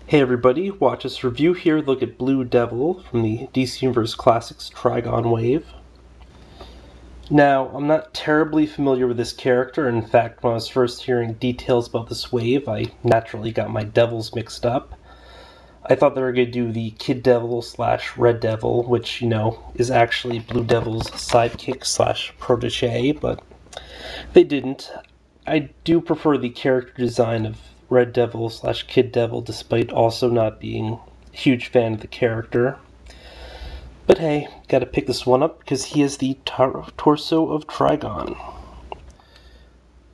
Hey everybody, watch us review here, look at Blue Devil from the DC Universe Classics Trigon wave. Now, I'm not terribly familiar with this character. In fact, when I was first hearing details about this wave, I naturally got my devils mixed up. I thought they were going to do the Kid Devil / Red Devil, which, is actually Blue Devil's sidekick / protege, but they didn't. I do prefer the character design of Red Devil / Kid Devil, despite also not being a huge fan of the character. But hey, gotta pick this one up because he is the torso of Trigon.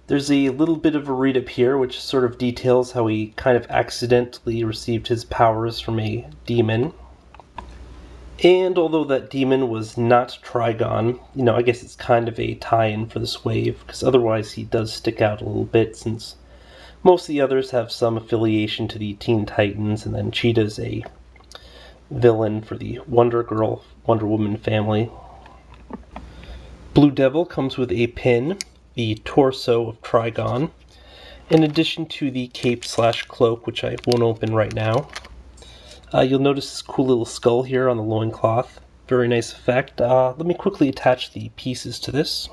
There's a little bit of a read-up here which sort of details how he kind of accidentally received his powers from a demon. And although that demon was not Trigon, I guess it's kind of a tie-in for this wave, because otherwise he does stick out a little bit, since most of the others have some affiliation to the Teen Titans, and then Cheetah's a villain for the Wonder Woman family. Blue Devil comes with a pin, the torso of Trigon, in addition to the cape / cloak, which I won't open right now. You'll notice this cool little skull here on the loincloth. Very nice effect. Let me quickly attach the pieces to this.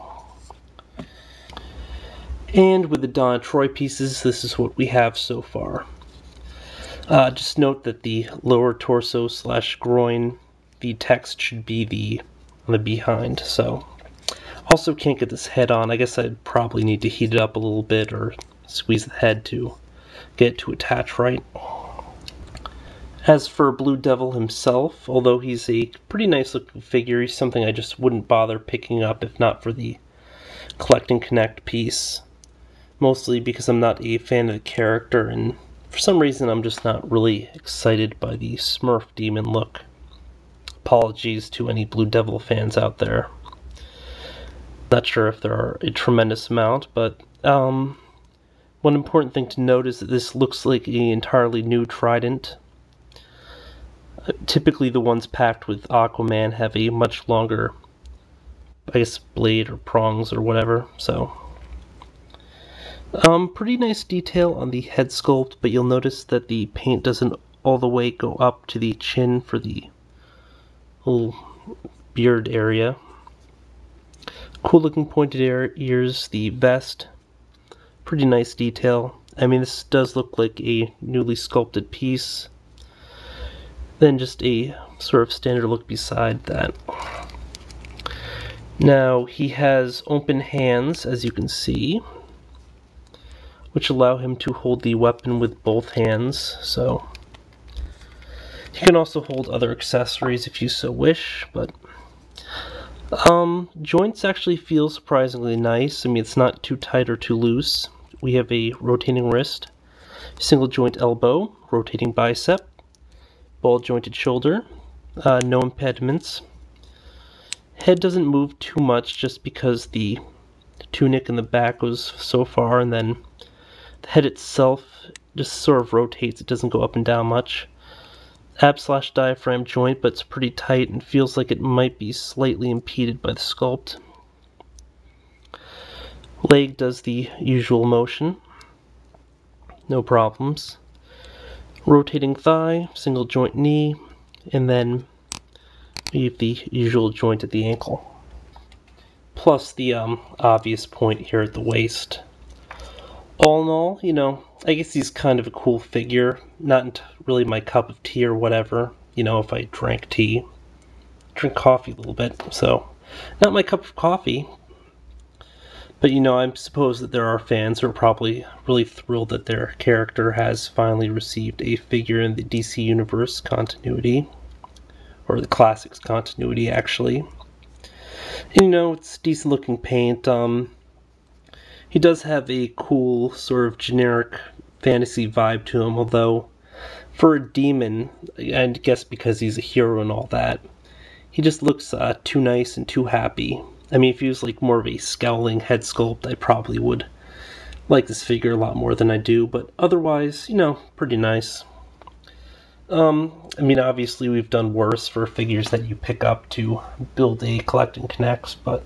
And with the Donna Troy pieces, this is what we have so far. Just note that the lower torso / groin, the text should be on the behind, so. Also can't get this head on. I guess I'd probably need to heat it up a little bit or squeeze the head to get it to attach right. As for Blue Devil himself, although he's a pretty nice looking figure, he's something I just wouldn't bother picking up if not for the Collect and Connect piece. Mostly because I'm not a fan of the character, and for some reason I'm just not really excited by the Smurf demon look. Apologies to any Blue Devil fans out there. Not sure if there are a tremendous amount, but one important thing to note is that this looks like an entirely new trident. Typically the ones packed with Aquaman have a much longer, I guess, blade or prongs or whatever, so. Pretty nice detail on the head sculpt, but you'll notice that the paint doesn't all the way go up to the chin for the little beard area. Cool looking pointed ears, the vest, pretty nice detail. I mean, this does look like a newly sculpted piece. Then just a sort of standard look beside that. Now, he has open hands, as you can see, which allow him to hold the weapon with both hands, so he can also hold other accessories if you so wish, but joints actually feel surprisingly nice. I mean, it's not too tight or too loose. We have a rotating wrist, single joint elbow, rotating bicep, ball jointed shoulder, no impediments. Head doesn't move too much just because the tunic in the back goes so far, and then the head itself just sort of rotates. It doesn't go up and down much. Ab / diaphragm joint, but it's pretty tight and feels like it might be slightly impeded by the sculpt. Leg does the usual motion. No problems. Rotating thigh, single joint knee, and then we have the usual joint at the ankle. Plus the obvious point here at the waist. All in all, I guess he's kind of a cool figure. Not really my cup of tea or whatever, if I drank tea. Drink coffee a little bit, so not my cup of coffee. But I suppose that there are fans who are probably really thrilled that their character has finally received a figure in the DC Universe continuity. Or the Classics continuity, actually. And, it's decent looking paint. He does have a cool, sort of generic fantasy vibe to him, although for a demon, I guess because he's a hero and all that, he just looks too nice and too happy. I mean, if he was like more of a scowling head sculpt, I probably would like this figure a lot more than I do, but otherwise, pretty nice. I mean, obviously we've done worse for figures that you pick up to build a Collect and Connects, but,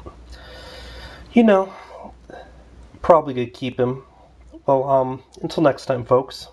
probably gonna keep him. Well, until next time, folks.